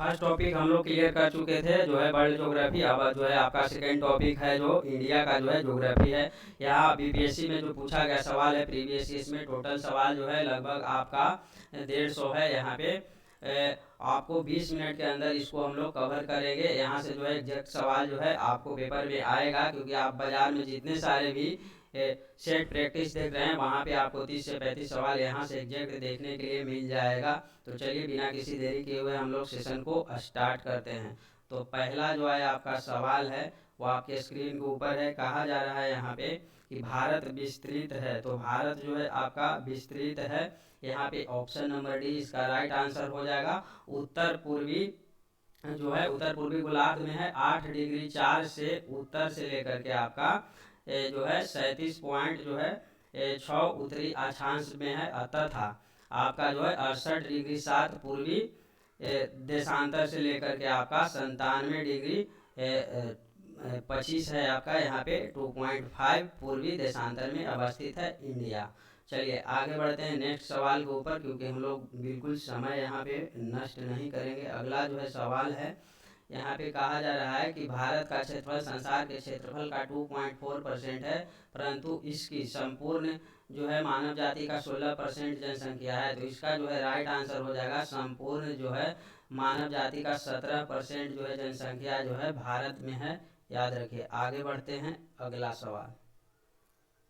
First topic हम लोग clear कर चुके थे जो है वर्ल्ड ज्योग्राफी। अब जो है आपका सेकेंड टॉपिक है जो इंडिया का जो है ज्योग्राफी है। यहाँ बीपीएससी में जो पूछा गया सवाल है प्रीवियस इसमें टोटल सवाल जो है लगभग आपका 150 है। यहाँ पे आपको 20 मिनट के अंदर इसको हम लोग कवर करेंगे। यहाँ से जो है एग्जैक्ट सवाल जो है आपको पेपर में आएगा, क्योंकि आप बाजार में जितने सारे भी सेट प्रैक्टिस देख रहे हैं वहाँ पे आपको 30 से 35 सवाल यहाँ से एग्जैक्ट देखने के लिए मिल जाएगा। तो चलिए बिना किसी देरी किए हुए हम लोग सेशन को स्टार्ट करते हैं। तो पहला जो है आपका सवाल है वो आपके स्क्रीन के ऊपर है। कहा जा रहा है यहाँ पे कि भारत विस्तृत है, तो भारत जो है आपका विस्तृत है। यहाँ पे ऑप्शन नंबर डी इसका राइट आंसर हो जाएगा। उत्तर पूर्वी जो है उत्तर पूर्वी गोलार्ध में है 8 डिग्री 4 से उत्तर से लेकर के आपका जो है 37 पॉइंट जो है 6 उत्तरी अक्षांश में है। तथा आपका जो है 68 डिग्री 7 पूर्वी देशांतर से लेकर के आपका 97 डिग्री 25 है आपका यहाँ पे 2.5 पूर्वी देशांतर में अवस्थित है इंडिया। चलिए आगे बढ़ते हैं नेक्स्ट सवाल के ऊपर, क्योंकि हम लोग बिल्कुल समय यहाँ पे नष्ट नहीं करेंगे। अगला जो है सवाल है यहाँ पे कहा जा रहा है कि भारत का क्षेत्रफल संसार के क्षेत्रफल का 2.4% है, परंतु इसकी संपूर्ण जो है मानव जाति का 16% जनसंख्या है। तो इसका जो है राइट आंसर हो जाएगा संपूर्ण जो है मानव जाति का 17% जो है जनसंख्या जो है भारत में है। याद रखिए। आगे बढ़ते हैं अगला सवाल।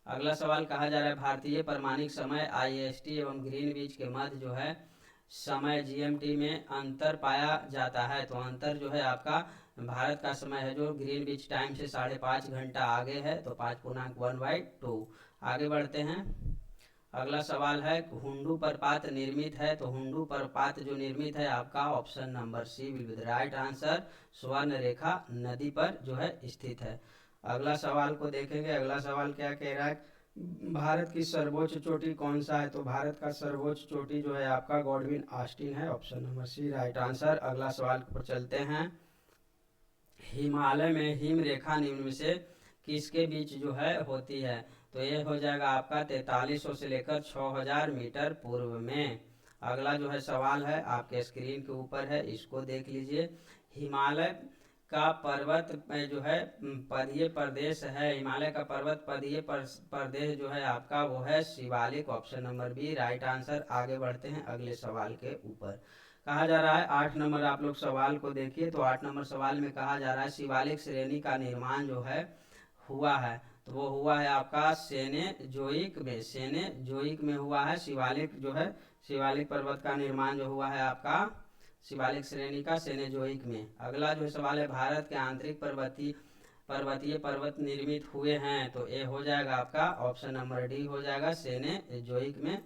अगला सवाल कहा जा रहा है भारतीय प्रमाणिक समय आईएसटी एवं ग्रीनविच के मध्य जो है समय जीएमटी में अंतर पाया जाता है। तो अंतर जो है आपका भारत का समय है जो ग्रीनविच टाइम से 5.5 घंटा आगे है, तो 5.1/2। आगे बढ़ते हैं। अगला सवाल है हुंडू प्रपात निर्मित है, तो हुंडू प्रपात जो निर्मित है आपका option number C will be the right answer. Swarnarekha नदी पर जो है स्थित है। अगला सवाल को देखेंगे। अगला सवाल क्या कह रहा है, भारत की सर्वोच्च चोटी कौन सा है। तो भारत का सर्वोच्च चोटी जो है आपका गॉडविन ऑस्टिन है। Option number C right answer. अगला सवाल पर चलते हैं। हिमालय में हिम रेखा निम्न में से किसके बीच जो है होती है। तो ये हो जाएगा आपका 4300 से लेकर 6000 मीटर पूर्व में। अगला जो है सवाल है आपके स्क्रीन के ऊपर है, इसको देख लीजिए। हिमालय का पर्वत जो है पदीय प्रदेश है। हिमालय का पर्वत पदीय प्रदेश जो है आपका वो है Shivalik. Option number B right answer. आगे बढ़ते हैं अगले सवाल के ऊपर। कहा जा रहा है 8 नंबर आप लोग सवाल को देखिए। तो 8 नंबर सवाल में कहा जा रहा है शिवालिक श्रेणी का निर्माण जो है हुआ है, तो वो हुआ है आपका सेनेजोइक में। सेनेजोइक में हुआ है शिवालिक जो है शिवालिक पर्वत का निर्माण जो हुआ है आपका शिवालिक श्रेणी का सेनेजोइक में। अगला जो सवाल है भारत के आंतरिक पर्वतीय पर्वत निर्मित हुए हैं, तो ये हो जाएगा आपका ऑप्शन नंबर डी हो जाएगा सेनेजोइक में।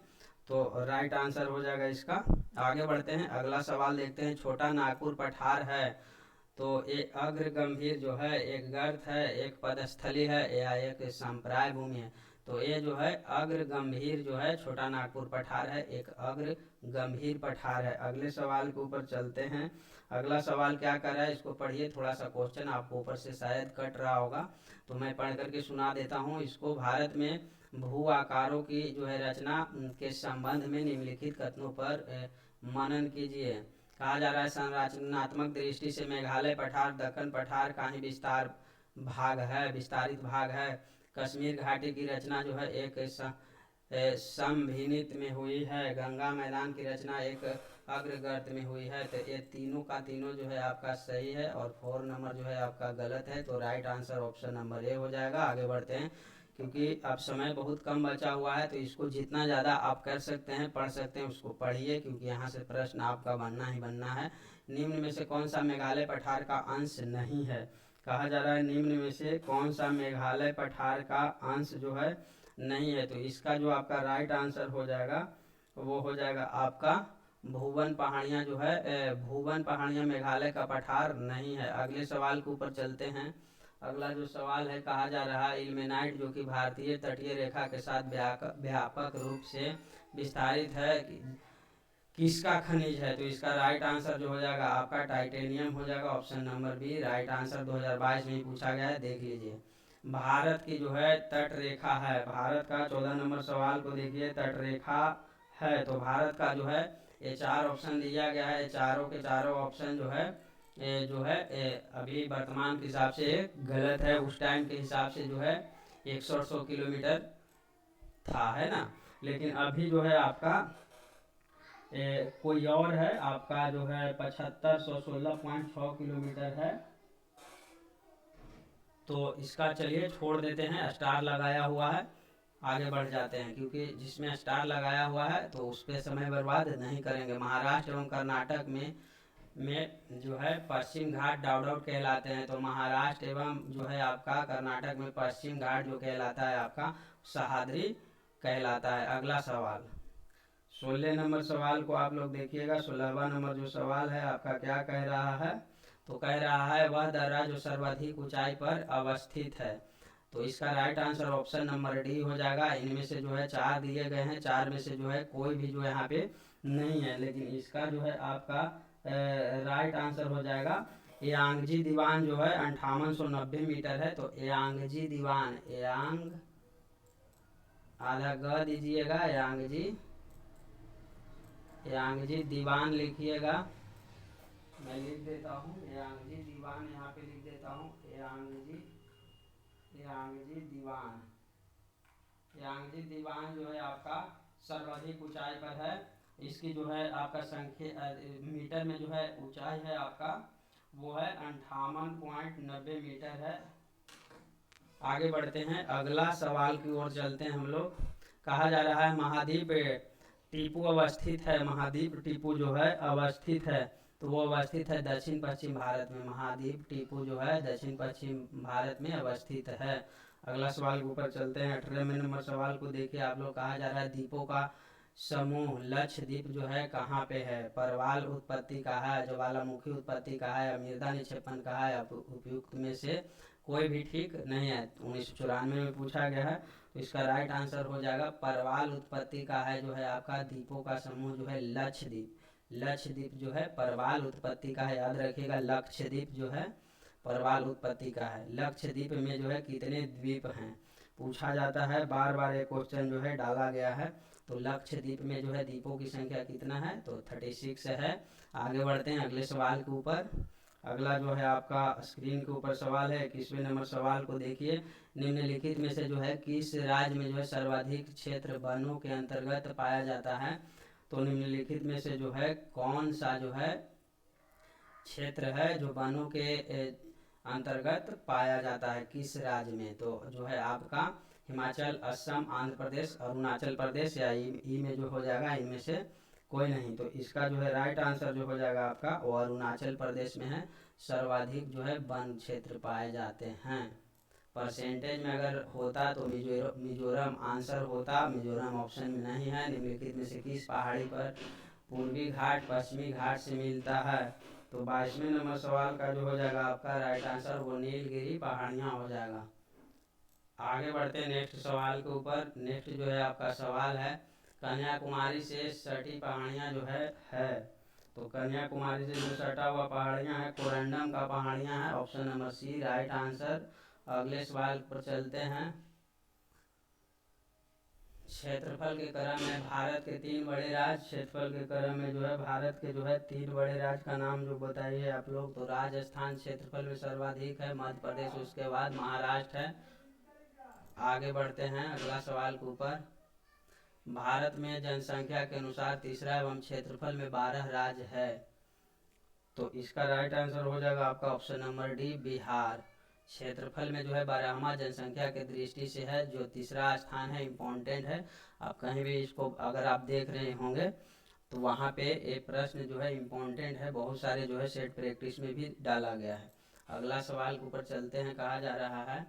तो राइट आंसर हो जाएगा इसका। आगे बढ़ते हैं अगला सवाल देखते हैं। छोटा नागपुर पठार है, तो ये अग्र गंभीर जो है एक गर्त है, एक पदस्थली है या एक संप्राय भूमि है। तो ये जो है अग्र गंभीर जो है छोटा नागपुर पठार है, एक अग्र गंभीर पठार है। अगले सवाल के ऊपर चलते हैं। अगला सवाल क्या कर रहा है इसको पढ़िए। थोड़ा सा क्वेश्चन आपको ऊपर से शायद कट रहा होगा, तो मैं पढ़ करके सुना देता हूँ इसको। भारत में भू आकारों की जो है रचना के संबंध में निम्नलिखित कथनों पर मनन कीजिए। कहा जा रहा है संरचनात्मक दृष्टि से मेघालय पठार दक्कन पठार का ही विस्तारित भाग है। कश्मीर घाटी की रचना जो है एक समभिनित में हुई है। गंगा मैदान की रचना एक अग्रगर्त में हुई है। तो ये तीनों का तीनों जो है आपका सही है और 4 नंबर जो है आपका गलत है। तो right answer option number A हो जाएगा। आगे बढ़ते हैं, क्योंकि अब समय बहुत कम बचा हुआ है, तो इसको जितना ज़्यादा आप कर सकते हैं पढ़ सकते हैं उसको पढ़िए, क्योंकि यहाँ से प्रश्न आपका बनना ही बनना है। निम्न में से कौन सा मेघालय पठार का अंश नहीं है। कहा जा रहा है निम्न में से कौन सा मेघालय पठार का अंश जो है नहीं है। तो इसका जो आपका राइट आंसर हो जाएगा वो हो जाएगा आपका भुवन पहाड़ियाँ जो है भुवन पहाड़ियाँ मेघालय का पठार नहीं है। अगले सवाल के ऊपर चलते हैं। अगला जो सवाल है कहा जा रहा है इल्मेनाइट जो कि भारतीय तटीय रेखा के साथ व्यापक रूप से विस्तारित है किसका खनिज है। तो इसका राइट आंसर जो हो जाएगा आपका टाइटेनियम हो जाएगा। Option number B right answer. 2022 में ही पूछा गया है, देख लीजिए। भारत की जो है तट रेखा है, भारत का 14 नंबर सवाल को देखिए। तट रेखा है, तो भारत का जो है ये 4 ऑप्शन दिया गया है। चारों के चारों ऑप्शन जो है अभी वर्तमान के हिसाब से गलत है। उस टाइम के हिसाब से जो है 100 किलोमीटर था, है ना। लेकिन अभी जो है आपका कोई और है, आपका जो है 7516.6 किलोमीटर है। तो इसका चलिए छोड़ देते हैं, स्टार लगाया हुआ है, आगे बढ़ जाते हैं, क्योंकि जिसमें स्टार लगाया हुआ है तो उस पर समय बर्बाद नहीं करेंगे। महाराष्ट्र एवं कर्नाटक में जो है पश्चिम घाट डाउट आउट कहलाते हैं। तो महाराष्ट्र एवं जो है आपका कर्नाटक में पश्चिम घाट जो कहलाता है आपका सह्याद्री कहलाता है। अगला सवाल 16 नंबर सवाल को आप लोग देखिएगा। 16वां नंबर जो सवाल है आपका क्या कह रहा है, तो कह रहा है वह दर्रा जो सर्वाधिक ऊंचाई पर अवस्थित है। तो इसका right answer option number D हो जाएगा। इनमें से जो है 4 दिए गए हैं, 4 में से जो है कोई भी जो है यहाँ पे नहीं है, लेकिन इसका जो है आपका राइट आंसर हो जाएगा यांगजी दीवान जो है 5890 मीटर है। तो यांगजी दीवान, यांग आधा ग दीजिएगा, यांगजी दीवान लिखिएगा। मैं लिख देता हूँ यांगजी दीवान, यहाँ पे लिख देता हूँ यांगजी दीवान। यांगजी दीवान जो है आपका सर्वाधिक ऊंचाई पर है। इसकी जो है आपका संख्या मीटर में जो है ऊंचाई है आपका वो है 58.90 मीटर है। आगे बढ़ते हैं, अगला सवाल की ओर चलते हैं हम लोग। कहा जा रहा है महाद्वीप टीपू अवस्थित है। महाद्वीप टीपू जो है अवस्थित है, तो वो अवस्थित है दक्षिण पश्चिम भारत में। महाद्वीप टीपू जो है दक्षिण पश्चिम भारत में अवस्थित है। अगला सवाल के ऊपर चलते हैं। 18वें नंबर सवाल को देखिए आप लोग। कहा जा रहा है द्वीपों का समूह लक्षद्वीप जो है कहाँ पे है। परवाल उत्पत्ति कहा है, ज्वालामुखी उत्पत्ति कहा है, अमीरदा निक्षेपण कहा है। उपयुक्त में से कोई भी ठीक नहीं है। 1994 में पूछा गया है, तो इसका राइट आंसर हो जाएगा परवाल उत्पत्ति का है जो है आपका द्वीपों का समूह जो है लक्षद्वीप। लक्षद्वीप जो है परवाल उत्पत्ति का है, याद रखिएगा। लक्षद्वीप जो है परवाल उत्पत्ति का है। लक्षद्वीप में जो है कितने द्वीप हैं पूछा जाता है, बार बार ये क्वेश्चन जो है डाला गया है। तो लक्षद्वीप में जो है द्वीपों की संख्या कितना है, तो 36 है। आगे बढ़ते हैं अगले सवाल के ऊपर। अगला जो है आपका स्क्रीन के ऊपर सवाल है। 21वें नंबर सवाल को देखिए। निम्नलिखित में से जो है किस राज्य में जो है सर्वाधिक क्षेत्र वनों के अंतर्गत पाया जाता है। तो निम्नलिखित में से जो है कौन सा जो है क्षेत्र है जो वनों के अंतर्गत पाया जाता है, किस राज्य में। तो जो है आपका हिमाचल, असम, आंध्र प्रदेश, अरुणाचल प्रदेश या ई में जो हो जाएगा, इनमें से कोई नहीं। तो इसका जो है राइट आंसर जो हो जाएगा आपका वो अरुणाचल प्रदेश में है। सर्वाधिक जो है वन क्षेत्र पाए जाते हैं। परसेंटेज में अगर होता तो मिजोरम आंसर होता, मिजोरम ऑप्शन में नहीं है। निम्नलिखित में से किस पहाड़ी पर पूर्वी घाट पश्चिमी घाट से मिलता है। तो 22वें नंबर सवाल का जो हो जाएगा आपका राइट आंसर वो नीलगिरी पहाड़ियाँ हो जाएगा। आगे बढ़ते हैं नेक्स्ट सवाल के ऊपर। नेक्स्ट जो है आपका सवाल है कन्याकुमारी से सटी पहाड़ियाँ जो है। तो कन्याकुमारी से जो सटा हुआ पहाड़ियाँ है कोरंडम का पहाड़ियाँ हैं, option number C right answer. अगले सवाल पर चलते हैं। क्षेत्रफल के क्रम में भारत के 3 बड़े राज्य, क्षेत्रफल के क्रम में जो है भारत के जो है 3 बड़े राज्य का नाम जो बताइए आप लोग। तो राजस्थान क्षेत्रफल में सर्वाधिक है, मध्य प्रदेश उसके बाद महाराष्ट्र है। आगे बढ़ते हैं अगला सवाल के ऊपर। भारत में जनसंख्या के अनुसार तीसरा एवं क्षेत्रफल में 12 राज्य है। तो इसका राइट आंसर हो जाएगा आपका ऑप्शन नंबर डी बिहार। क्षेत्रफल में जो है 12वां जनसंख्या के दृष्टि से है, जो तीसरा स्थान है इम्पोर्टेंट है। आप कहीं भी इसको अगर आप देख रहे होंगे तो वहाँ पे एक प्रश्न जो है इम्पोर्टेंट है, बहुत सारे जो है सेट प्रैक्टिस में भी डाला गया है। अगला सवाल के ऊपर चलते हैं। कहा जा रहा है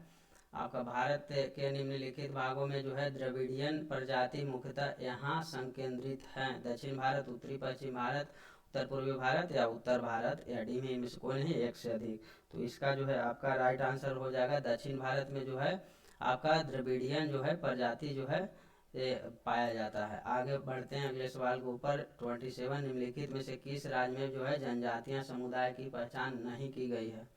आपका भारत के निम्नलिखित भागों में जो है द्रविडियन प्रजाति मुख्यतः यहाँ संकेंद्रित हैं। दक्षिण भारत, उत्तरी पश्चिम भारत, उत्तर पूर्वी भारत या उत्तर भारत, या डी में इनमें से कोई नहीं, एक से अधिक। तो इसका जो है आपका राइट आंसर हो जाएगा दक्षिण भारत में जो है आपका द्रविडियन जो है प्रजाति जो है पाया जाता है। आगे बढ़ते हैं अगले सवाल के ऊपर। 27 निम्नलिखित में से किस राज्य में जो है जनजातीय समुदाय की पहचान नहीं की गई है।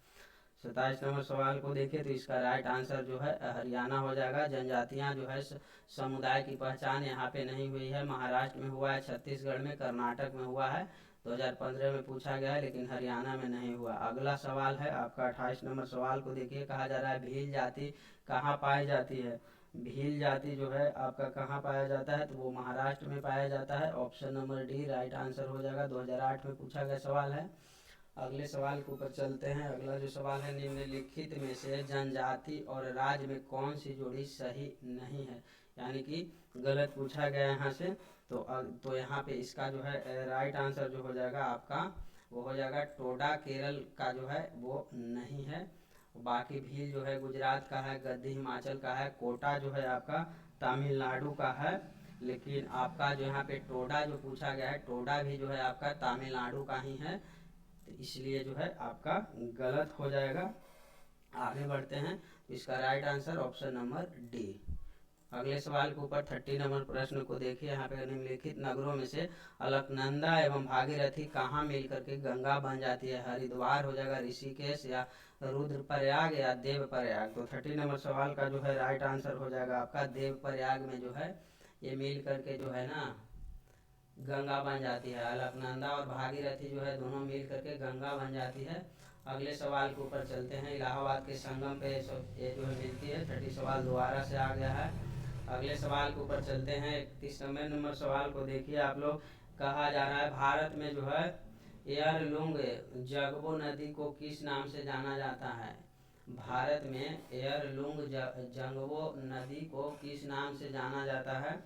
27 नंबर सवाल को देखिए तो इसका राइट आंसर जो है हरियाणा हो जाएगा। जनजातियां जो है समुदाय की पहचान यहाँ पे नहीं हुई है। महाराष्ट्र में हुआ है, छत्तीसगढ़ में, कर्नाटक में हुआ है, 2015 में पूछा गया है, लेकिन हरियाणा में नहीं हुआ। अगला सवाल है आपका 28 नंबर सवाल को देखिए, कहा जा रहा है भील जाति कहाँ पाई जाती है। भील जाति जो है आपका कहाँ पाया जाता है, तो वो महाराष्ट्र में पाया जाता है। Option number D right answer हो जाएगा। 2008 में पूछा गया सवाल है। अगले सवाल के ऊपर चलते हैं। अगला जो सवाल है, निम्नलिखित में से जनजाति और राज्य में कौन सी जोड़ी सही नहीं है, यानी कि गलत पूछा गया यहाँ से। तो यहाँ पे इसका जो है राइट आंसर जो हो जाएगा आपका वो हो जाएगा टोडा केरल का जो है वो नहीं है। बाकी भील जो है गुजरात का है, गद्दी हिमाचल का है, कोटा जो है आपका तमिलनाडु का है। लेकिन आपका जो यहाँ पे टोडा जो पूछा गया है, टोडा भी जो है आपका तमिलनाडु का ही है, तो इसलिए जो है आपका गलत हो जाएगा। आगे बढ़ते हैं तो इसका right answer option number D. अगले सवाल के ऊपर 30 नंबर प्रश्न को देखिए। यहाँ पे निम्नलिखित नगरों में से अलकनंदा एवं भागीरथी कहाँ मिल करके गंगा बन जाती है। हरिद्वार हो जाएगा, ऋषिकेश या रुद्रप्रयाग या देवप्रयाग। तो 30 नंबर सवाल का जो है राइट आंसर हो जाएगा आपका देवप्रयाग में जो है ये मिल करके जो है ना गंगा बन जाती है। अलकनंदा और भागीरथी जो है दोनों मिल करके गंगा बन जाती है। अगले सवाल के ऊपर चलते हैं। इलाहाबाद के संगम पे ये जो है मिलती है। 30 सवाल दोबारा से आ गया है। अगले सवाल के ऊपर चलते हैं। 31 नंबर सवाल को देखिए आप लोग। कहा जा रहा है भारत में जो है एयरलुंग जगबो नदी को किस नाम से जाना जाता है। भारत में एयरलुंग जगबो नदी को किस नाम से जाना जाता है,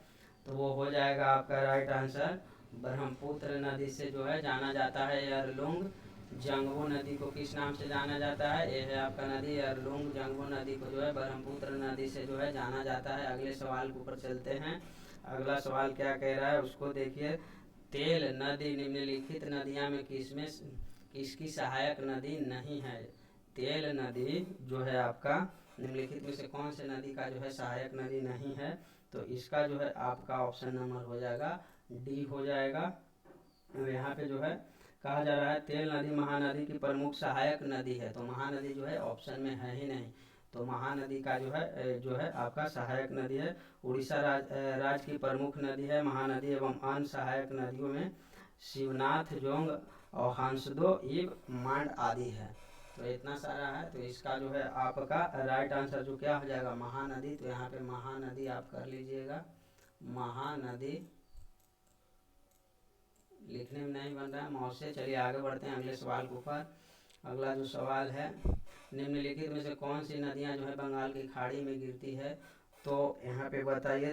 तो वो हो जाएगा आपका राइट आंसर ब्रह्मपुत्र नदी से जो है जाना जाता है। एयरलुंग जंगबो नदी को किस नाम से जाना जाता है, ये है आपका नदी एयरलुंग जंगबो नदी को जो है ब्रह्मपुत्र नदी से जो है जाना जाता है। अगले सवाल के ऊपर चलते हैं। अगला सवाल क्या कह रहा है उसको देखिए। तेल नदी निम्नलिखित नदियाँ में किसकी सहायक नदी नहीं है। तेल नदी जो है आपका निम्नलिखित में से कौन से नदी का जो है सहायक नदी नहीं है, तो इसका जो है आपका ऑप्शन नंबर हो जाएगा डी हो जाएगा। यहाँ पे जो है कहा जा रहा है तेल नदी महानदी की प्रमुख सहायक नदी है, तो महानदी जो है ऑप्शन में है ही नहीं, तो महानदी का जो है आपका सहायक नदी है। उड़ीसा राज्य की प्रमुख नदी है महानदी एवं अन्य सहायक नदियों में शिवनाथ जोंग और हंसदो इव मांड आदि है। तो इतना सारा है, तो इसका जो है आपका राइट आंसर जो क्या हो जाएगा महानदी। तो यहाँ पे महानदी आप कर लीजिएगा। महानदी लिखने में नहीं बन रहा है मौज से। चलिए आगे बढ़ते हैं अगले सवाल के ऊपर। अगला जो सवाल है, निम्नलिखित में से कौन सी नदियाँ जो है बंगाल की खाड़ी में गिरती है, तो यहाँ पे बताइए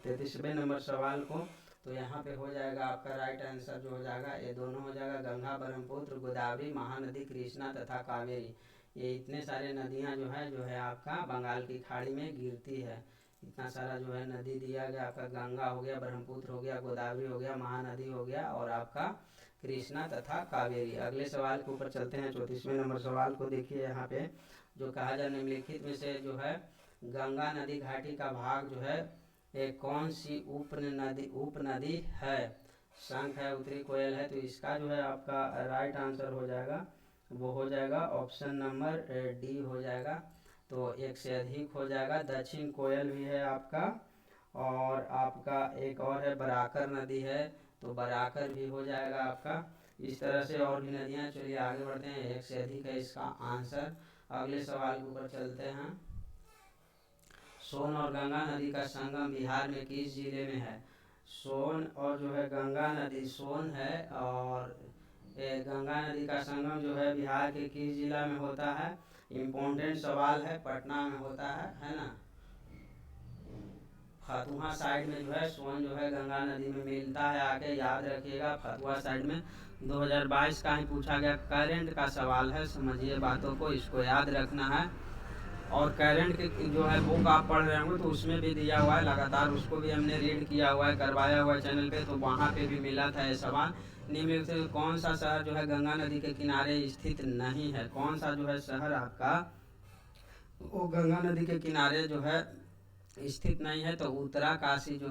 33वें नंबर सवाल को। तो यहाँ पे हो जाएगा आपका राइट आंसर जो हो जाएगा ये दोनों हो जाएगा गंगा, ब्रह्मपुत्र, गोदावरी, महानदी, कृष्णा तथा कावेरी। ये इतने सारे नदियाँ जो है आपका बंगाल की खाड़ी में गिरती है। इतना सारा जो है नदी दिया गया आपका गंगा हो गया, ब्रह्मपुत्र हो गया, गोदावरी हो गया, महानदी हो गया और आपका कृष्णा तथा कावेरी। अगले सवाल के ऊपर चलते हैं। 34वें नंबर सवाल को देखिए। यहाँ पे जो कहा जाए निम्नलिखित में से जो है गंगा नदी घाटी का भाग जो है एक कौन सी उपनदी है। शंख है, उत्तरी कोयल है, तो इसका जो है आपका राइट आंसर हो जाएगा वो हो जाएगा ऑप्शन नंबर डी हो जाएगा। तो एक से अधिक हो जाएगा। दक्षिण कोयल भी है आपका, और आपका एक और है बराकर नदी है, तो बराकर भी हो जाएगा आपका। इस तरह से और भी नदियाँ। चलिए आगे बढ़ते हैं। एक से अधिक है इसका आंसर। अगले सवाल के ऊपर चलते हैं। सोन और गंगा नदी का संगम बिहार में किस जिले में है। सोन और जो है गंगा नदी, सोन है और गंगा नदी का संगम जो है बिहार के किस जिला में होता है। इम्पोर्टेंट सवाल है, पटना में होता है ना। फतुहा साइड में जो है सोन जो है गंगा नदी में मिलता है। आके याद रखिएगा फतुहा साइड में 2022 का ही पूछा गया करंट का सवाल है, समझिए बातों को, इसको याद रखना है। और करंट के जो है बुक आप पढ़ रहे होंगे तो उसमें भी दिया हुआ है लगातार, उसको भी हमने रीड किया हुआ है, करवाया हुआ है चैनल पे, तो वहाँ पे भी मिला था ये सवाल। निम्नलिखित से कौन सा शहर जो है गंगा नदी के किनारे स्थित नहीं है। कौन सा जो है शहर आपका वो गंगा नदी के किनारे जो है स्थित नहीं है, तो उत्तरकाशी जो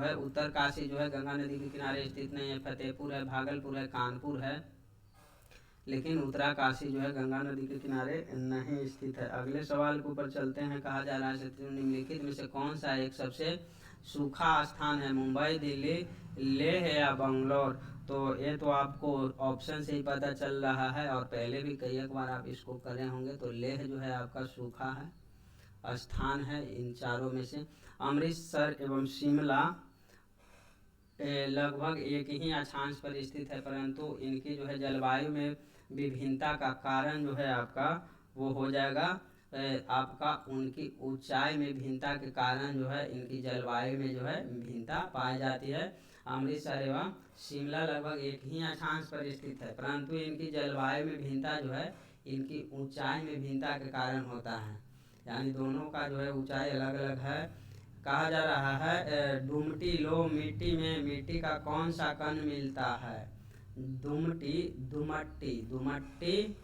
है गंगा नदी के किनारे स्थित नहीं है। फतेहपुर है, भागलपुर है, कानपुर है। लेकिन उत्तराकाशी जो है गंगा नदी के किनारे नहीं स्थित है। अगले सवाल के ऊपर चलते हैं। कहा जा रहा है निम्नलिखित में से कौन सा एक सबसे सूखा स्थान है, मुंबई, दिल्ली, लेह या बंगलोर। तो ये तो आपको ऑप्शन से ही पता चल रहा है और पहले भी कई एक बार आप इसको करे होंगे। तो लेह जो है आपका सूखा है स्थान है इन चारों में से। अमृतसर एवं शिमला लगभग एक ही अक्षांश पर स्थित है, परंतु इनकी जो है जलवायु में विभिन्नता का कारण जो है आपका वो हो जाएगा आपका उनकी ऊंचाई में भिन्नता के कारण जो है इनकी जलवायु में जो है भिन्नता पाई जाती है। अमृतसर एवं शिमला लगभग एक ही अक्षांश पर स्थित है, परंतु इनकी जलवायु में भिन्नता जो है इनकी ऊंचाई में भिन्नता के कारण होता है, यानी दोनों का जो है ऊंचाई अलग अलग है। कहा जा रहा है दुमटी लोम मिट्टी में मिट्टी का कौन सा कण मिलता है। दुमट्टी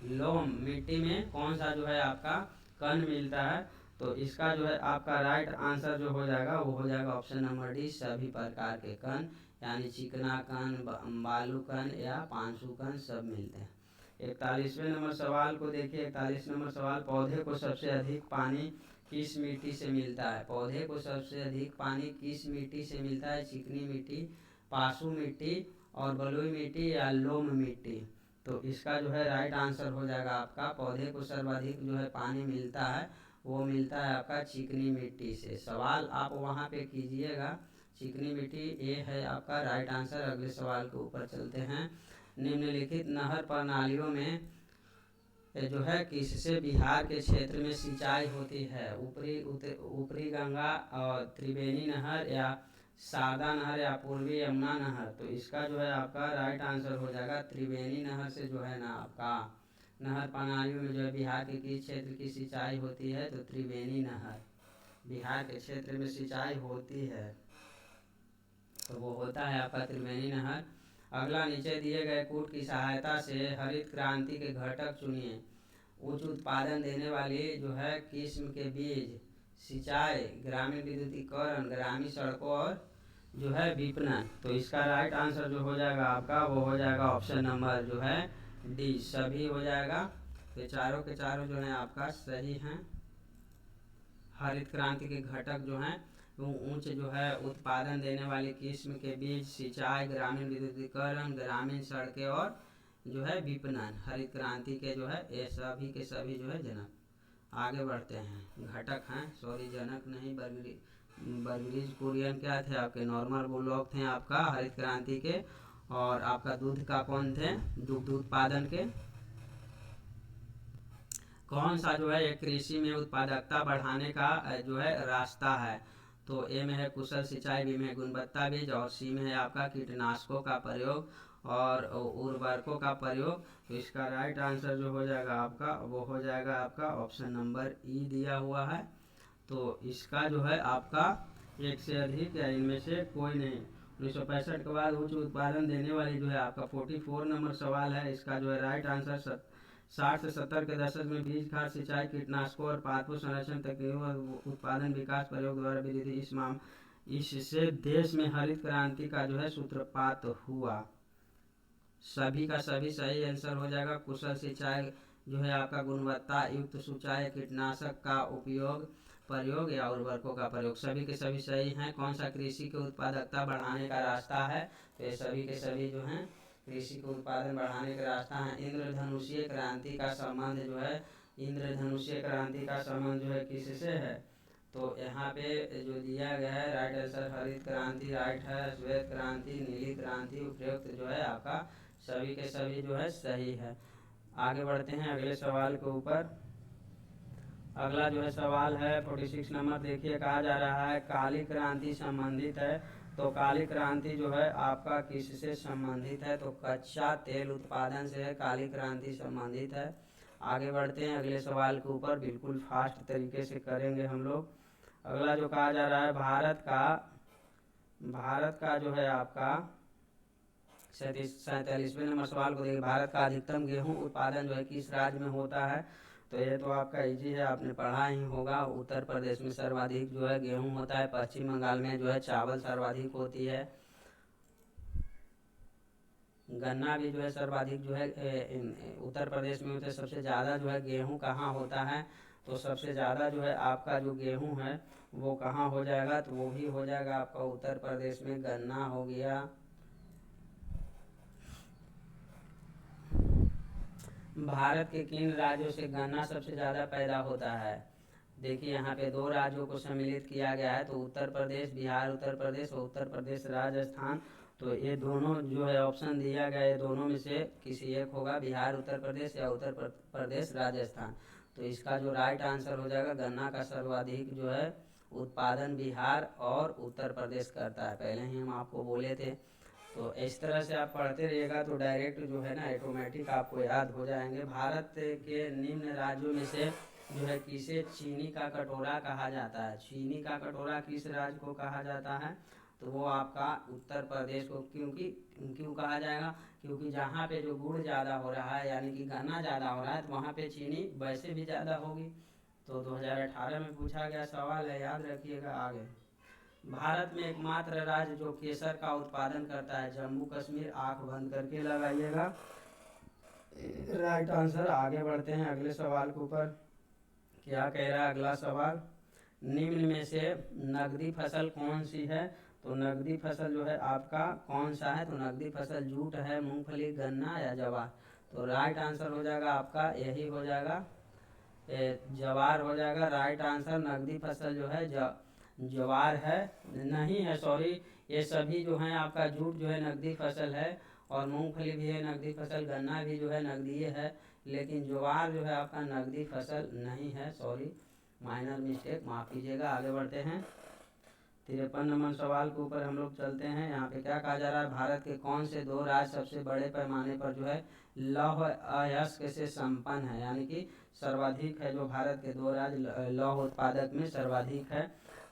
लोम मिट्टी में कौन सा जो है आपका कण मिलता है। तो इसका जो है आपका राइट आंसर जो हो जाएगा वो हो जाएगा ऑप्शन नंबर डी, सभी प्रकार के कण, यानी चिकना कण, बालू कण या पांसु कण सब मिलते हैं। 41वें नंबर सवाल को देखिए। 41 नंबर सवाल, पौधे को सबसे अधिक पानी किस मिट्टी से मिलता है। पौधे को सबसे अधिक पानी किस मिट्टी से मिलता है। चिकनी मिट्टी, पासु मिट्टी और बलुई मिट्टी या लोम मिट्टी। तो इसका जो है राइट आंसर हो जाएगा आपका पौधे को सर्वाधिक जो है पानी मिलता है वो मिलता है आपका चिकनी मिट्टी से। सवाल आप वहाँ पे कीजिएगा, चिकनी मिट्टी ये है आपका राइट आंसर। अगले सवाल के ऊपर चलते हैं। निम्नलिखित नहर प्रणालियों में जो है किससे बिहार के क्षेत्र में सिंचाई होती है। ऊपरी गंगा और त्रिवेणी नहर या शारदा नहर या पूर्वी यमुना नहर। तो इसका जो है आपका राइट आंसर हो जाएगा त्रिवेणी नहर से जो है ना आपका नहर प्रणालियों में जो है बिहार के किस क्षेत्र की सिंचाई होती है। तो त्रिवेणी नहर बिहार के क्षेत्र में सिंचाई होती है तो वो होता है आपका त्रिवेणी नहर। अगला, नीचे दिए गए कूट की सहायता से हरित क्रांति के घटक चुनिए। उच्च उत्पादन देने वाली जो है किस्म के बीज, सिंचाई, ग्रामीण विद्युतीकरण, ग्रामीण सड़कों और जो है विपणन। तो इसका राइट आंसर जो हो जाएगा आपका वो हो जाएगा ऑप्शन नंबर जो है डी, सभी हो जाएगा। तो चारों के चारों जो है आपका सही हैं। हरित क्रांति के घटक जो हैं वो उच्च जो है उत्पादन देने वाली किस्म के बीज, सिंचाई, ग्रामीण विद्युतीकरण, ग्रामीण सड़कें और जो है विपणन हरित क्रांति के जो है ये सभी के सभी जो है जनक। आगे बढ़ते हैं। घटक हैं, सॉरी जनक नहीं, बर्गरीज कुरियन क्या थे आपके नॉर्मल ब्लॉक थे आपका हरित क्रांति के। और आपका दूध का कौन थे, दुग्ध उत्पादन के। कौन सा जो है एक कृषि में उत्पादकता बढ़ाने का जो है रास्ता है। तो ए में है कुशल सिंचाई, बी में गुणवत्ता बीज और सी में है आपका कीटनाशकों का प्रयोग और उर्वरकों का प्रयोग। तो इसका राइट आंसर जो हो जाएगा आपका वो हो जाएगा आपका ऑप्शन नंबर ई दिया हुआ है। तो इसका जो है आपका एक से अधिक या इनमें से कोई नहीं। 1965 के बाद उच्च उत्पादन देने वाली जो है आपका 44 नंबर सवाल है। इसका जो है राइट आंसर 60 से 70 के दशक में बीज खाद सिंचाई कीटनाशकों और पादपों संरक्षण तकनीकों और उत्पादन विकास प्रयोग द्वारा विधि इससे देश में हरित क्रांति का जो है सूत्रपात हुआ। सभी का सभी सही आंसर हो जाएगा। कुशल सिंचाई जो है आपका गुणवत्ता युक्त सिंचाई, कीटनाशक का प्रयोग या उर्वरकों का प्रयोग, सभी के सभी सही हैं। कौन सा कृषि के उत्पादकता बढ़ाने का रास्ता है। तो ये सभी के सभी जो हैं कृषि को उत्पादन बढ़ाने का रास्ता है। इंद्रधनुषीय क्रांति का संबंध जो है इंद्रधनुषीय क्रांति का संबंध जो है किससे है। तो यहाँ पे जो दिया गया है राइट आंसर हरित क्रांति राइट है, श्वेत क्रांति, नीली क्रांति उपयुक्त जो है आपका सभी के सभी जो है सही है। आगे बढ़ते हैं अगले सवाल के ऊपर। अगला जो है सवाल है 46 नंबर देखिए। कहा जा रहा है काली क्रांति संबंधित है। तो काली क्रांति जो है आपका किससे संबंधित है। तो कच्चा तेल उत्पादन से है काली क्रांति संबंधित है। आगे बढ़ते हैं अगले सवाल के ऊपर, बिल्कुल फास्ट तरीके से करेंगे हम लोग। अगला जो कहा जा रहा है भारत का जो है आपका 47वें नंबर सवाल को देखिए। भारत का अधिकतम गेहूं उत्पादन जो है किस राज्य में होता है। तो ये तो आपका इजी है, आपने पढ़ा ही होगा। उत्तर प्रदेश में सर्वाधिक जो है गेहूं होता है। पश्चिम बंगाल में जो है चावल सर्वाधिक होती है। गन्ना भी जो है सर्वाधिक जो है उत्तर प्रदेश में होता है। सबसे ज़्यादा जो है गेहूँ कहाँ होता है, तो सबसे ज़्यादा जो है आपका जो गेहूँ है वो कहाँ हो जाएगा, तो वो भी हो जाएगा आपका उत्तर प्रदेश में। गन्ना हो गया। भारत के किन राज्यों से गन्ना सबसे ज़्यादा पैदा होता है? देखिए यहाँ पे दो राज्यों को सम्मिलित किया गया है, तो उत्तर प्रदेश, बिहार उत्तर प्रदेश और उत्तर प्रदेश राजस्थान। तो ये दोनों जो है ऑप्शन दिया गया है, ये दोनों में से किसी एक होगा, बिहार उत्तर प्रदेश या उत्तर प्रदेश राजस्थान। तो इसका जो राइट आंसर हो जाएगा, गन्ना का सर्वाधिक जो है उत्पादन बिहार और उत्तर प्रदेश करता है, पहले ही हम आपको बोले थे। तो इस तरह से आप पढ़ते रहिएगा तो डायरेक्ट जो है ना ऑटोमेटिक आपको याद हो जाएंगे। भारत के निम्न राज्यों में से जो है किसे चीनी का कटोरा कहा जाता है? चीनी का कटोरा किस राज्य को कहा जाता है? तो वो आपका उत्तर प्रदेश को। क्यों कहा जाएगा? क्योंकि जहाँ पे जो गुड़ ज़्यादा हो रहा है यानी कि गन्ना ज़्यादा हो रहा है, तो वहाँ पे चीनी वैसे भी ज़्यादा होगी। तो 2018 में पूछा गया सवाल है, याद रखिएगा। आगे, भारत में एकमात्र राज्य जो केसर का उत्पादन करता है, जम्मू कश्मीर। आंख बंद करके लगाइएगा, राइट आंसर। आगे बढ़ते हैं अगले सवाल के ऊपर। क्या कह रहा है अगला सवाल? निम्न में से नकदी फसल कौन सी है? तो नकदी फसल जो है आपका कौन सा है? तो नकदी फसल जूट है, मूंगफली, गन्ना या जवार। तो राइट आंसर हो जाएगा आपका यही हो जाएगा, जवार हो जाएगा राइट आंसर। नकदी फसल जो है जवार है, नहीं है सॉरी, ये सभी जो है आपका जूट जो है नकदी फसल है, और मूंगफली भी है नकदी फसल, गन्ना भी जो है नकदी है, लेकिन ज्वार जो है आपका नकदी फसल नहीं है, सॉरी माइनर मिस्टेक, माफ़ कीजिएगा। आगे बढ़ते हैं 53 नंबर सवाल के ऊपर हम लोग चलते हैं। यहाँ पे क्या कहा जा रहा है? भारत के कौन से दो राज्य सबसे बड़े पैमाने पर जो है लौह अयस्क से संपन्न है, यानी कि सर्वाधिक है, जो भारत के दो राज्य लौह उत्पादक में सर्वाधिक है।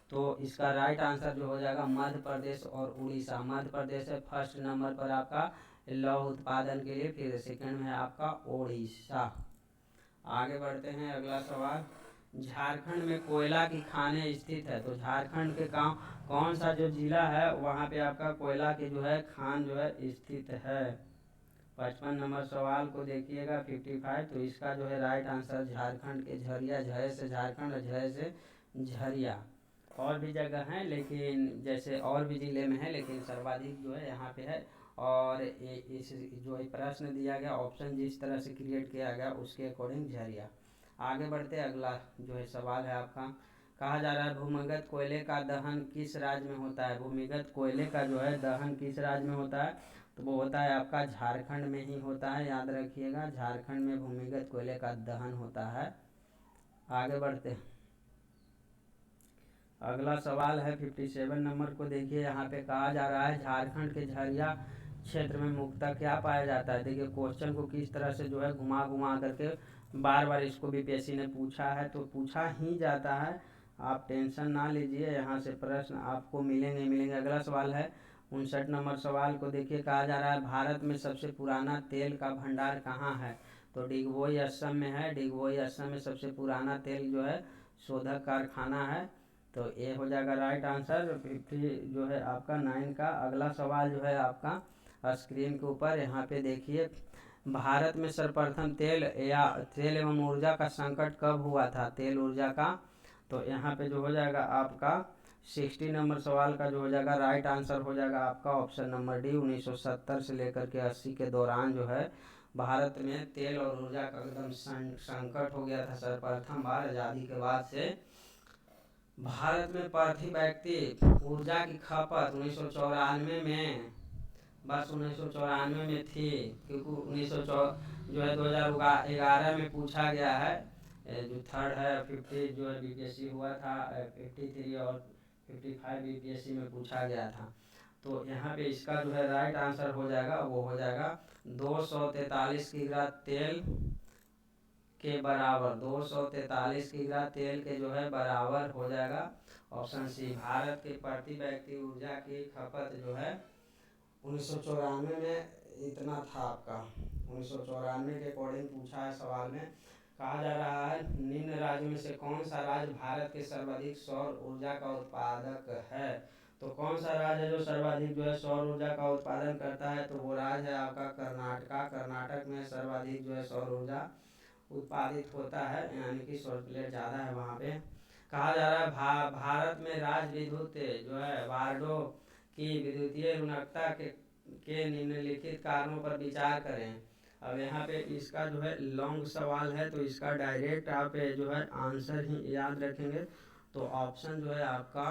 तो इसका राइट आंसर जो हो जाएगा मध्य प्रदेश और उड़ीसा। मध्य प्रदेश है फर्स्ट नंबर पर आपका लौह उत्पादन के लिए, फिर सेकंड में है आपका उड़ीसा। आगे बढ़ते हैं अगला सवाल। झारखंड में कोयला की खानें स्थित है, तो झारखंड के गांव कौन सा जो जिला है वहाँ पे आपका कोयला की जो है खान जो है स्थित है? 55 नंबर सवाल को देखिएगा 55। तो इसका जो है राइट आंसर झारखंड के झरिया, झय से झारखंड और झय से झरिया। और भी जगह हैं लेकिन जैसे और भी ज़िले में है, लेकिन सर्वाधिक जो है यहाँ पे है। और इस जो प्रश्न दिया गया, ऑप्शन जिस तरह से क्रिएट किया गया उसके अकॉर्डिंग झरिया। आगे बढ़ते अगला जो है सवाल है आपका। कहा जा रहा है भूमिगत कोयले का दहन किस राज्य में होता है? भूमिगत कोयले का जो है दहन किस राज्य में होता है? तो वो होता है आपका झारखंड में ही होता है, याद रखिएगा, झारखंड में भूमिगत कोयले का दहन होता है। आगे बढ़ते हैं अगला सवाल है 57 नंबर को देखिए। यहाँ पे कहा जा रहा है झारखंड के झरिया क्षेत्र में मुख्यतः क्या पाया जाता है? देखिए क्वेश्चन को किस तरह से जो है घुमा घुमा करके बार बार इसको बीपीएससी ने पूछा है, तो पूछा ही जाता है, आप टेंशन ना लीजिए, यहाँ से प्रश्न आपको मिलेंगे। अगला सवाल है 59 नंबर सवाल को देखिए। कहा जा रहा है भारत में सबसे पुराना तेल का भंडार कहाँ है? तो डिगबोई असम में है। डिगबोई असम में सबसे पुराना तेल जो है शोधक कारखाना है। तो ये हो जाएगा राइट आंसर 50 जो है आपका 9 का। अगला सवाल जो है आपका स्क्रीन के ऊपर यहाँ पे देखिए। भारत में सर्वप्रथम तेल एवं ऊर्जा का संकट कब हुआ था? तेल ऊर्जा का, तो यहाँ पे जो हो जाएगा आपका 60 नंबर सवाल का जो हो जाएगा राइट आंसर हो जाएगा आपका ऑप्शन नंबर डी। 1970 से लेकर के 80 के दौरान जो है भारत में तेल और ऊर्जा का एकदम संकट हो गया था। सर्वप्रथम बार आज़ादी के बाद से भारत में प्रति व्यक्ति ऊर्जा की खपत 1994 में, बस 1994 में थी, क्योंकि 1904 जो है 2011 में पूछा गया है। जो थर्ड है 50 जो है बीपीएससी हुआ था, 53 और 55 बीपीएससी में पूछा गया था। तो यहाँ पे इसका जो है राइट आंसर हो जाएगा, वो हो जाएगा 243 किग्रा तेल के बराबर, 243 किग्रा तेल के जो है बराबर हो जाएगा ऑप्शन सी। भारत के प्रति व्यक्ति ऊर्जा की खपत जो है 1994 में इतना था आपका। 1994 के अकॉर्डिंग पूछा है सवाल में। कहा जा रहा है निम्न राज्यों में से कौन सा राज्य भारत के सर्वाधिक सौर ऊर्जा का उत्पादक है? तो कौन सा राज्य है जो सर्वाधिक जो है सौर ऊर्जा का उत्पादन करता है, तो वो राज्य है आपका कर्नाटका। कर्नाटक में सर्वाधिक जो है सौर ऊर्जा उत्पादित होता है, यानी कि सौर प्लेट ज़्यादा है वहाँ पे। कहा जा रहा है भारत में राज्य विद्युत जो है वार्डों की विद्युतीय ऋणकता के निम्नलिखित कारणों पर विचार करें। अब यहाँ पे इसका जो है लॉन्ग सवाल है, तो इसका डायरेक्ट आप जो है आंसर ही याद रखेंगे। तो ऑप्शन जो है आपका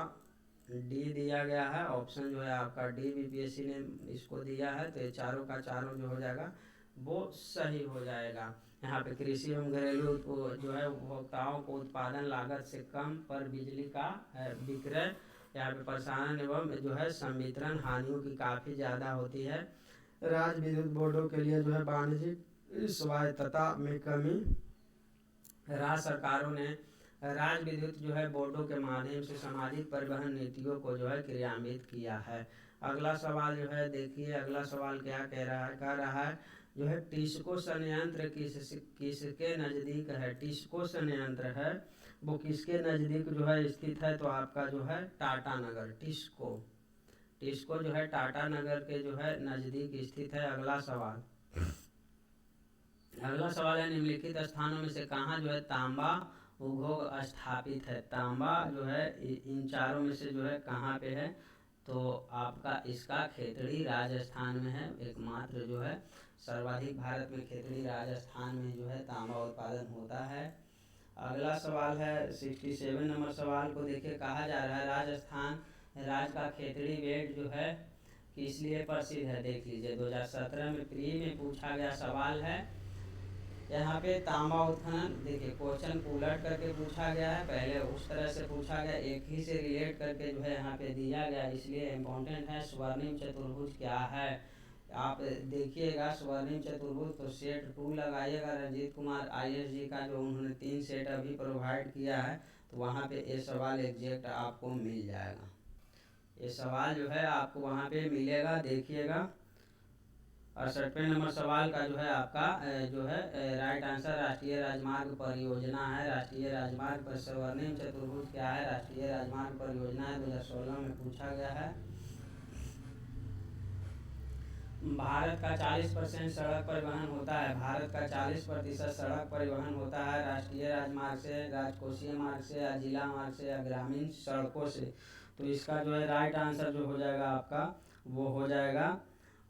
डी दिया गया है, ऑप्शन जो है आपका डी बीपीएससी ने इसको दिया है, तो ये चारों का चारों जो हो जाएगा वो सही हो जाएगा। यहाँ पे कृषि एवं घरेलू जो है उपभोक्ताओं को उत्पादन लागत से कम पर बिजली का विक्रय, यहाँ पे प्रसारण एवं जो है संवितरण हानियों की काफ़ी ज़्यादा होती है। राज्य विद्युत बोर्डों के लिए जो है वाणिज्यिक स्वायत्तता में कमी। राज्य सरकारों ने राज्य विद्युत जो है बोर्डों के माध्यम से सामाजिक परिवहन नीतियों को जो है क्रियान्वित किया है। अगला सवाल जो है देखिए, अगला सवाल क्या कह रहा है जो है टिस्को संयंत्र किसके नज़दीक है। टिस्को संयंत्र है वो किसके नज़दीक जो है स्थित है, तो आपका जो है टाटा नगर। टिस्को जो है टाटा नगर के जो है नज़दीक स्थित है। अगला सवाल है निम्नलिखित स्थानों में से कहाँ जो है तांबा उद्योग स्थापित है। तांबा जो है इन चारों में से जो है कहाँ पे है, तो आपका इसका खेतड़ी राजस्थान में है। एकमात्र जो है सर्वाधिक भारत में खेतड़ी राजस्थान में जो है तांबा उत्पादन होता है। अगला सवाल है 67 नंबर सवाल को देखिए, कहा जा रहा है राजस्थान राज्य का खेतड़ी बेल्ट जो है किस लिए प्रसिद्ध है। देख लीजिए 2017 में प्री में पूछा गया सवाल है। यहाँ पे तांबा उत्खनन देखिए क्वेश्चन उलट करके पूछा गया है, पहले उस तरह से पूछा गया, एक ही से रिलेट करके जो है यहाँ पे दिया गया, इसलिए इम्पोर्टेंट है। स्वर्णिम चतुर्भुज क्या है, आप देखिएगा स्वर्णिम चतुर्भुज तो सेट 2 लगाइएगा। रंजीत कुमार IAS जी का जो उन्होंने 3 सेट अभी प्रोवाइड किया है, तो वहाँ पे ये सवाल एग्जैक्ट आपको मिल जाएगा। ये सवाल जो है आपको वहाँ पे मिलेगा, देखिएगा। 68वें नंबर सवाल का जो है आपका जो है राइट आंसर राष्ट्रीय राजमार्ग परियोजना है। राष्ट्रीय राजमार्ग पर स्वर्णिम चतुर्भुज क्या है, राष्ट्रीय राजमार्ग परियोजना है, 2016 में पूछा गया है। भारत का 40% सड़क परिवहन होता है। भारत का 40% सड़क परिवहन होता है राष्ट्रीय राजमार्ग से, राजकोषीय मार्ग से, या जिला मार्ग से, या ग्रामीण सड़कों से। तो इसका जो है राइट आंसर जो हो जाएगा आपका वो हो जाएगा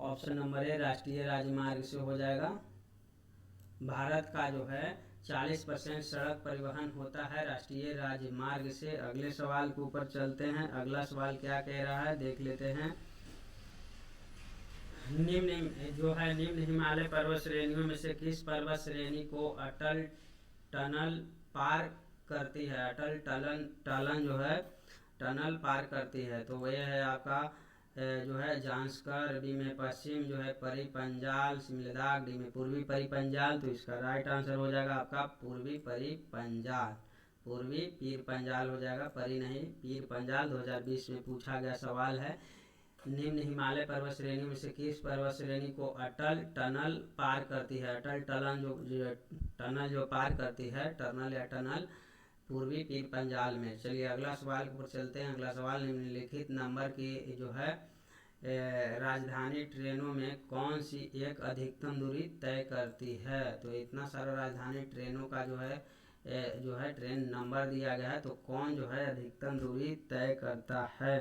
ऑप्शन नंबर ए, राष्ट्रीय राजमार्ग से हो जाएगा। भारत का जो है 40% सड़क परिवहन होता है राष्ट्रीय राजमार्ग से। अगले सवाल के ऊपर चलते हैं। अगला सवाल क्या कह रहा है देख लेते हैं। निम्न हिमालय पर्वत श्रेणियों में से किस पर्वत श्रेणी को अटल टनल पार करती है। अटल टनल जो है टनल पार करती है, तो वह है आपका जो है जांस्कर, डी में पश्चिम जो है परिपंजाल, सिमलदाग, डी में पूर्वी परिपंजाल। तो इसका राइट आंसर हो जाएगा आपका पूर्वी परिपंजाल, पूर्वी पीर पंजाल हो जाएगा, परी नहीं पीर पंजाल। 2020 में पूछा गया सवाल है। निम्न हिमालय पर्वत श्रेणी में से किस पर्वत श्रेणी को अटल टनल पार करती है। अटल टनल जो पार करती है, टनल या टनल पूर्वी पीर पंजाल में। चलिए अगला सवाल पर चलते हैं। अगला सवाल निम्नलिखित नंबर की जो है राजधानी ट्रेनों में कौन सी एक अधिकतम दूरी तय करती है। तो इतना सारा राजधानी ट्रेनों का जो है ट्रेन नंबर दिया गया है, तो कौन जो है अधिकतम दूरी तय करता है।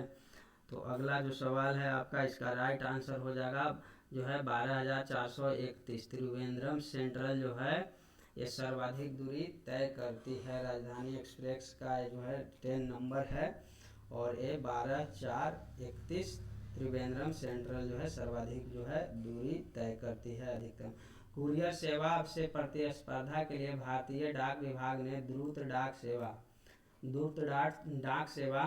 तो अगला जो सवाल है आपका इसका राइट आंसर हो जाएगा जो है 12,431। त्रिवेंद्रम सेंट्रल जो है ये सर्वाधिक दूरी तय करती है। राजधानी एक्सप्रेस का जो है ट्रेन नंबर है और ये 12,431 त्रिवेंद्रम सेंट्रल जो है सर्वाधिक जो है दूरी तय करती है अधिकतम। कुरियर सेवा से प्रतिस्पर्धा के लिए भारतीय डाक विभाग ने द्रुत डाक सेवा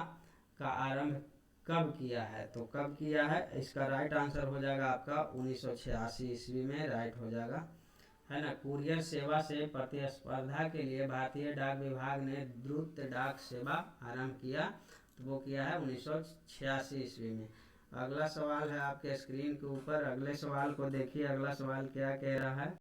का आरंभ कब किया है। तो कब किया है, इसका राइट आंसर हो जाएगा आपका 1986 ईस्वी में, राइट हो जाएगा, है ना। कुरियर सेवा से प्रतिस्पर्धा के लिए भारतीय डाक विभाग ने द्रुत डाक सेवा आरंभ किया, तो वो किया है 1986 ईस्वी में। अगला सवाल है आपके स्क्रीन के ऊपर। अगले सवाल को देखिए, अगला सवाल क्या कह रहा है।